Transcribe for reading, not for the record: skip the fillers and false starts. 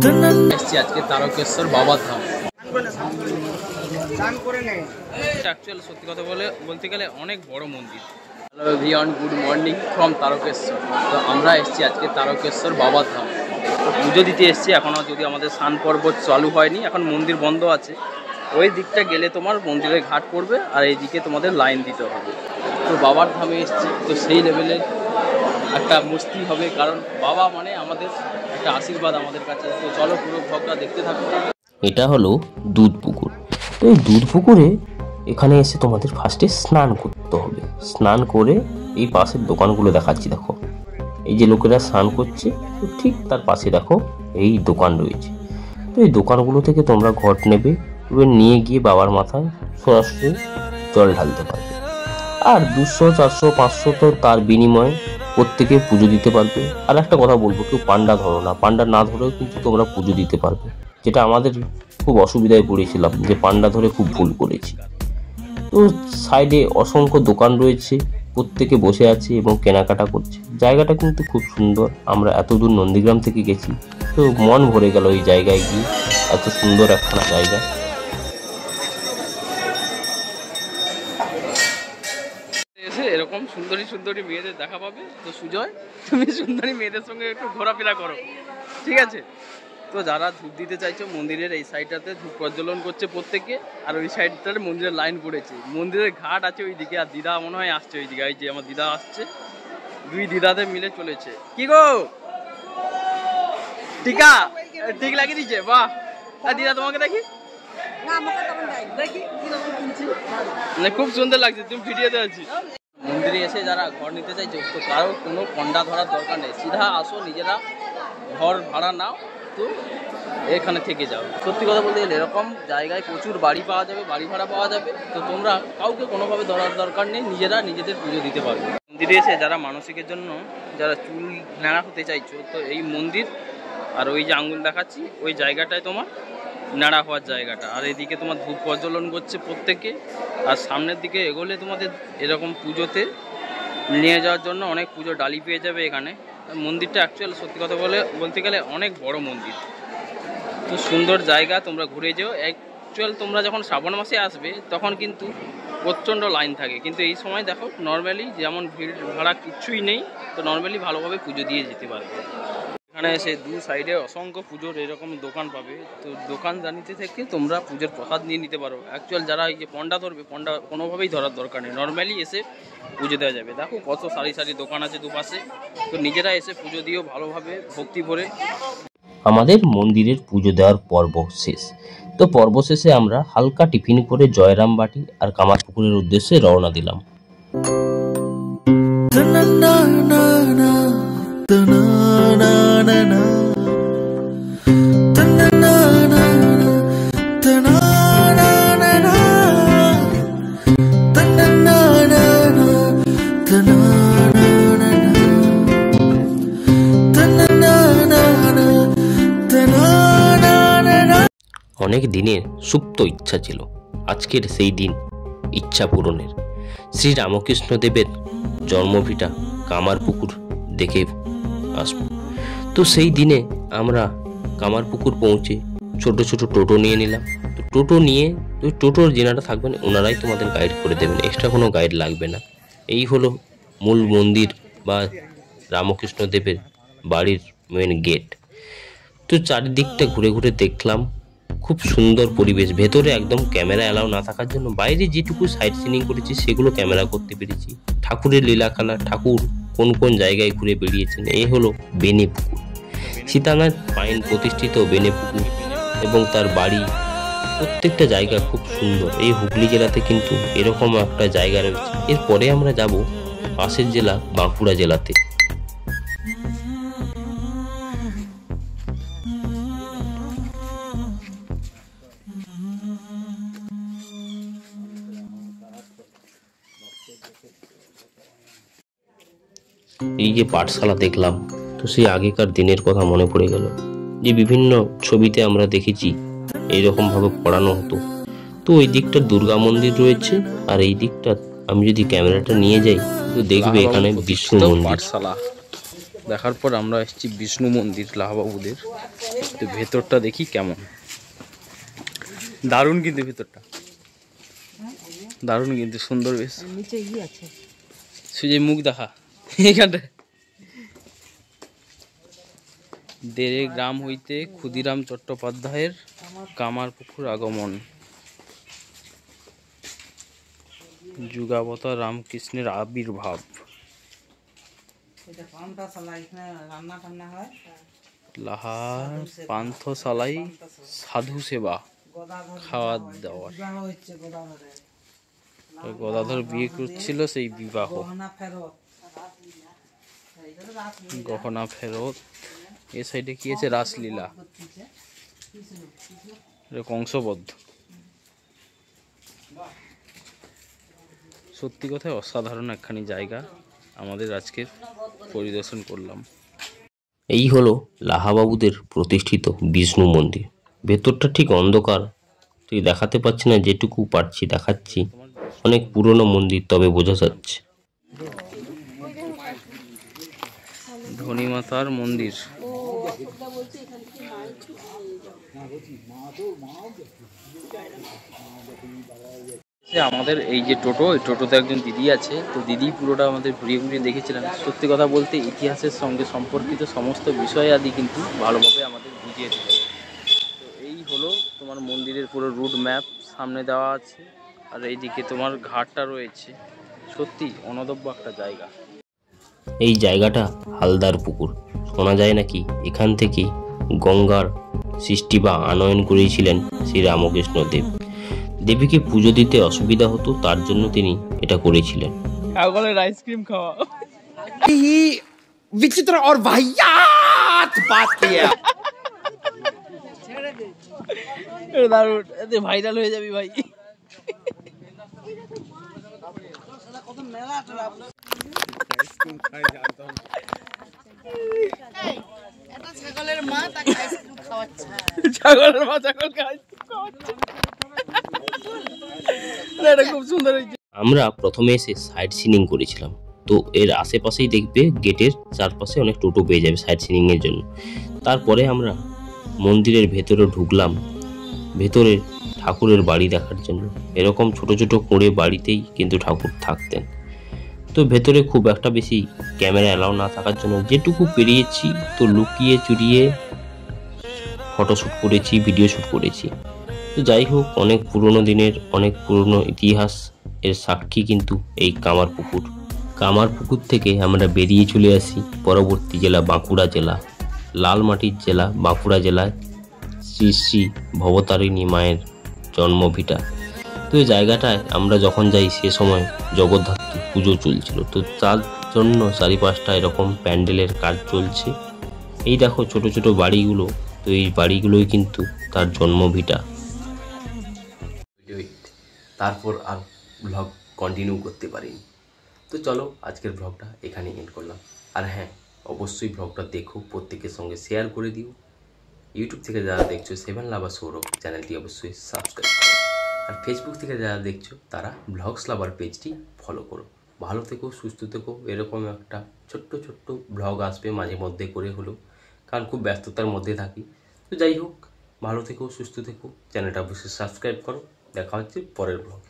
এসছি আজকে তারকেশ্বর বাবা ধাম। অ্যাকচুয়াল সত্যি কথা বলতে গেলে অনেক বড় মন্দির। Hello everyone, good morning from Tarakeswar. তো আমরা এসছি আজকে তারকেশ্বর বাবা ধাম। পুজো দিতে এসছি এখনও, যদি আমাদের স্নান পর্ব চালু হয়নি, এখন মন্দির বন্ধ আছে। ওই দিকটা গেলে তোমার মন্দিরের ঘাট পড়বে, আর এইদিকে তোমাদের লাইন দিতে হবে। তো বাবার ধামে এসছি, তো সেই লেভেলের একটা মস্তি হবে, কারণ বাবা মানে আমাদের একটা আশীর্বাদ আমাদের কাছে। তো চলো পুরো ভ্লগটা দেখতে থাকো। এটা হলো দুধ পুকুর। তো এই দুধ পুকুরে এখানে এসে তোমাদের ফার্স্টে স্নান করতে হবে। স্নান করে এই পাশের দোকানগুলো দেখাচ্ছি, দেখো এই যে লোকেরা স্নান করছে, তো ঠিক তার পাশে দেখো এই দোকান রয়েছে। তো এই দোকানগুলো থেকে তোমরা ঘট নেবে, এবার নিয়ে গিয়ে বাবার মাথায় সরাসরি জল ঢালতে পারবে। আর 200, 400, 500 তো তার বিনিময়ে প্রত্যেকে পুজো দিতে পারবে। আর একটা কথা বলবো, কেউ পান্ডা ধরো না, পান্ডা না ধরেও কিন্তু তোমরা পুজো দিতে পারবে, যেটা আমাদের খুব অসুবিধায় পড়েছিলাম, যে পান্ডা ধরে খুব ভুল করেছি। তো সাইডে অসংখ্য দোকান রয়েছে, প্রত্যেকে বসে আছে এবং কেনাকাটা করছে। জায়গাটা কিন্তু খুব সুন্দর। আমরা এত দূর নন্দীগ্রাম থেকে গেছি, তো মন ভরে গেল এই জায়গায় গিয়ে। এত সুন্দর একখানা জায়গা। এরকম সুন্দরী সুন্দরী মেয়েদের দেখা পাবে। তো সুজয়, তুমি সুন্দরী মেয়েদের সঙ্গে একটু ঘোরাফেরা করো, ঠিক আছে? তো যারা ধূপ দিতে চাইছো, মন্দিরের এই সাইডটাতে ধূপ প্রজ্বলন করছে প্রত্যেকে, আর ওই সাইডটাতে মন্দিরের লাইন পড়েছে। মন্দিরের ঘাট আছে ওই দিকে, আর দিদা মনে হয় আসছে ওই দিকে। এই যে আমার দিদা আসছে, দুই দিদাতে মিলে চলেছে। কি গো টিকা ঠিক লাগিয়ে দিচ্ছে? বাহ! আর দিদা তোমাকে দেখি, খুব সুন্দর লাগছে, তুমি ভিডিওতে আছি। মন্দিরে এসে যারা ঘর নিতে চাইছো, তো কারো কোনো পন্ডা ধরার দরকার নেই, সিধা আসো, নিজেরা ঘর ভাড়া নাও, তো এখানে থেকে যাও। সত্যি কথা বলতে গেলে এরকম জায়গায় প্রচুর বাড়ি পাওয়া যাবে, বাড়ি ভাড়া পাওয়া যাবে। তো তোমরা কাউকে কোনোভাবে ধরার দরকার নেই, নিজেরা নিজেদের পুজো দিতে পারবে। মন্দিরে এসে যারা মানসিকের জন্য যারা চুল ন্যাড়া হতে চাইছো, তো এই মন্দির আর ওই যে আঙ্গুল দেখাচ্ছি ওই জায়গাটায় তোমার নাড়া হওয়ার জায়গাটা। আর এদিকে তোমার ধূপ প্রজ্বলন করছে প্রত্যেকে। আর সামনের দিকে এগোলে তোমাদের এরকম পুজোতে নিয়ে যাওয়ার জন্য অনেক পুজো ডালি পেয়ে যাবে এখানে। মন্দিরটা অ্যাকচুয়াল সত্যি কথা বলতে গেলে অনেক বড় মন্দির। তো সুন্দর জায়গা, তোমরা ঘুরে যেও। অ্যাকচুয়াল তোমরা যখন শ্রাবণ মাসে আসবে তখন কিন্তু প্রচণ্ড লাইন থাকে, কিন্তু এই সময় দেখো নর্মালি যেমন ভিড় ভাড়া কিচ্ছুই নেই, তো নর্মালি ভালোভাবে পুজো দিয়ে যেতে পারবে। এখানে এসে দু সাইডে অসংখ্য পুজোর এরকম দোকান পাবে। তো দোকান জানিতে থেকে তোমরা পুজোর প্রসাদ নিয়ে নিতে পারো। অ্যাকচুয়াল যারা এই যে পন্ডা ধরবে, পন্ডা কোনোভাবেই ধরার দরকার নেই, নর্মালি এসে পুজো দেওয়া যাবে। দেখো কত সারি সারি দোকান আছে দুপাশে, তো নিজেরা এসে পুজো দিও ভালোভাবে ভক্তি ভরে। আমাদের মন্দিরের পুজো দেওয়ার পর্ব শেষ। তো পর্ব শেষে আমরা হালকা টিফিন করে জয়রামবাটি আর কামারপুকুরের উদ্দেশ্যে রওনা দিলাম। অনেক দিনের সুপ্ত ইচ্ছা ছিল, আজকের সেই দিন ইচ্ছা পূরণের। শ্রী রামকৃষ্ণদেবের জন্মভিটা কামারপুকুর দেখে আসব। তো সেই দিনে আমরা কামারপুকুর পৌঁছে ছোট ছোট টোটো নিয়ে নিলাম। তো টোটো নিয়ে, তো টোটোর যেনারা থাকবেন ওনারাই তোমাদের গাইড করে দেবেন, এক্সট্রা কোনো গাইড লাগবে না। এই হলো মূল মন্দির বা রামকৃষ্ণদেবের বাড়ির মেন গেট। তো চারিদিকটা ঘুরে ঘুরে দেখলাম, খুব সুন্দর পরিবেশ। ভেতরে একদম ক্যামেরা অ্যালাউ না থাকার জন্য বাইরে যেটুকু সাইট সিনিং করেছি সেগুলো ক্যামেরা করতে পেরেছি। ঠাকুরের লীলাখালা, ঠাকুর কোন কোন জায়গায় ঘুরে বেরিয়েছেন। এই হলো বেনে পুকুর, সীতানাথ পাইন প্রতিষ্ঠিত বেনে পুকুর এবং তার বাড়ি, প্রত্যেকটা জায়গা খুব সুন্দর। এই হুগলি জেলাতে কিন্তু এরকম একটা জায়গা রয়েছে। এরপরে আমরা যাব পাশের জেলা বাঁকুড়া জেলাতে। এই যে পাঠশালা দেখলাম, তো সেই আগেকার দিনের কথা মনে পড়ে গেল, যে বিভিন্ন ছবিতে আমরা দেখেছি এইরকম ভাবে পড়ানো হতো। তো ওই দিকটা দুর্গা মন্দির রয়েছে, আর এই দিকটা আমি যদি ক্যামেরাটা নিয়ে যাই তো দেখবে এখানে বিষ্ণু মন্দির। দেখার পর আমরা এসেছি বিষ্ণু মন্দির লাহাবাবুদের। তো ভেতরটা দেখি কেমন, দারুণ কিন্তু ভেতরটা, দারুণ কিন্তু সুন্দর বেশ। সুজয় মুখ দেখা এখানটা। দেড়ে গ্রাম হইতে ক্ষুদিরাম চট্টোপাধ্যায়ের কামারপুকুর আগমন, যুগাবতার রামকৃষ্ণের আবির্ভাব, লাহার পান্থশালাই সাধু সেবা খাওয়া দাওয়ার। গদাধর বিয়ে করছিল, সেই বিবাহ, গহনা ফেরত। এ সাইডে কি আছে, রাসলীলা, কংসবদ্ধ। সত্যি কথায় অসাধারণ একখানি জায়গা আমাদের আজকের পরিদর্শন করলাম। এই হলো লাহাবাবুদের প্রতিষ্ঠিত বিষ্ণু মন্দির। ভেতরটা ঠিক অন্ধকার, ঠিক দেখাতে পাচ্ছি না, যেটুকু পারছি দেখাচ্ছি। অনেক পুরনো মন্দির, তবে বোঝা যাচ্ছে। ধনীমাতার মন্দির। আমাদের এই যে টোটো, এই টোটোতে একজন দিদি আছে। তো দিদি পুরোটা আমাদের ঘুরিয়ে ঘুরিয়ে দেখেছিলেন। সত্যি কথা বলতে ইতিহাসের সঙ্গে সম্পর্কিত সমস্ত বিষয় আদি কিন্তু ভালোভাবে আমাদের বুঝিয়ে দিল। তো এই হলো তোমার মন্দিরের পুরো রুট ম্যাপ সামনে দেওয়া আছে, আর এইদিকে তোমার ঘাটটা রয়েছে। সত্যি অনবদ্য একটা জায়গা। এই জায়গাটা হালদার পুকুর। শোনা যায় নাকি এখান থেকে গঙ্গার সৃষ্টি বা আনয়ন করেছিলেন শ্রী রামকৃষ্ণ দেব। দেবীকে পুজো দিতে অসুবিধা হতো, তার জন্য তিনি এটা করেছিলেন। আইসক্রিম খাওয়া विचित्र और वाहियात बात की है। দারুণ, এতে ভাইরাল হয়ে যাবি ভাই। ছাগলের মা তাকে আইসক্রিম খাওয়াচ্ছে। ছাগলের মা ছাগলকে আইসক্রিম খাওয়াচ্ছে। এটা খুব সুন্দর হয়েছে। আমরা প্রথমে এসে সাইট সিনিং করেছিলাম। তো এর আশেপাশেই দেখবে গেটের চারপাশে অনেক টোটো পেয়ে যাবে সাইট সিনিং এর জন্য। তারপরে আমরা মন্দিরের ভেতরে ঢুকলাম, ভেতরে ঠাকুরের বাড়ি দেখার জন্য। এরকম ছোট ছোট করে বাড়িতেই কিন্তু ঠাকুর থাকতেন। তো ভেতরে খুব একটা বেশি ক্যামেরা অ্যালাউ না থাকার জন্য যেটুকু পেরিয়েছি, তো লুকিয়ে চুরিয়ে ফটোশ্যুট করেছি, ভিডিও শ্যুট করেছি। তো যাই হোক, অনেক পুরনো দিনের, অনেক পুরনো ইতিহাস এর সাক্ষী কিন্তু এই কামারপুকুর। কামারপুকুর থেকে আমরা বেরিয়ে চলে আসি পরবর্তী জেলা বাঁকুড়া জেলা, লালমাটির জেলা বাঁকুড়া জেলায় শ্রী শ্রী ভবতারিণী মায়ের জন্মভিটা। তো এই জায়গাটায় আমরা যখন যাই সে সময় জগদ্ধাত্রী পুজো চলছিল। তো তার জন্য চারিপাশটা এরকম প্যান্ডেলের কাজ চলছে। এই দেখো ছোট ছোট বাড়িগুলো, তো এই বাড়িগুলোই কিন্তু তার জন্মভিটা। তারপর আর ব্লগ কন্টিনিউ করতে পারিনি। তো চলো আজকের ব্লগটা এখানে এন্ড করলাম। আর হ্যাঁ, অবশ্যই ব্লগটা দেখো, প্রত্যেকের সঙ্গে শেয়ার করে দিও। ইউটিউব থেকে যারা দেখছো সেভেন লাভার সৌরভ চ্যানেলটি অবশ্যই সাবস্ক্রাইব করো। আর ফেসবুক থেকে যারা দেখছো তারা ব্লগস লাভার পেজটি ফলো করো। ভালো থেকো, সুস্থ থেকো। এরকম একটা ছোট্ট ছোট্ট ব্লগ আসবে মাঝে মধ্যে করে হলেও, কারণ খুব ব্যস্ততার মধ্যে থাকি। তো যাই হোক, ভালো থেকো, সুস্থ থেকো, চ্যানেলটা অবশ্যই সাবস্ক্রাইব করো। দেখা হচ্ছে পরের ব্লগে।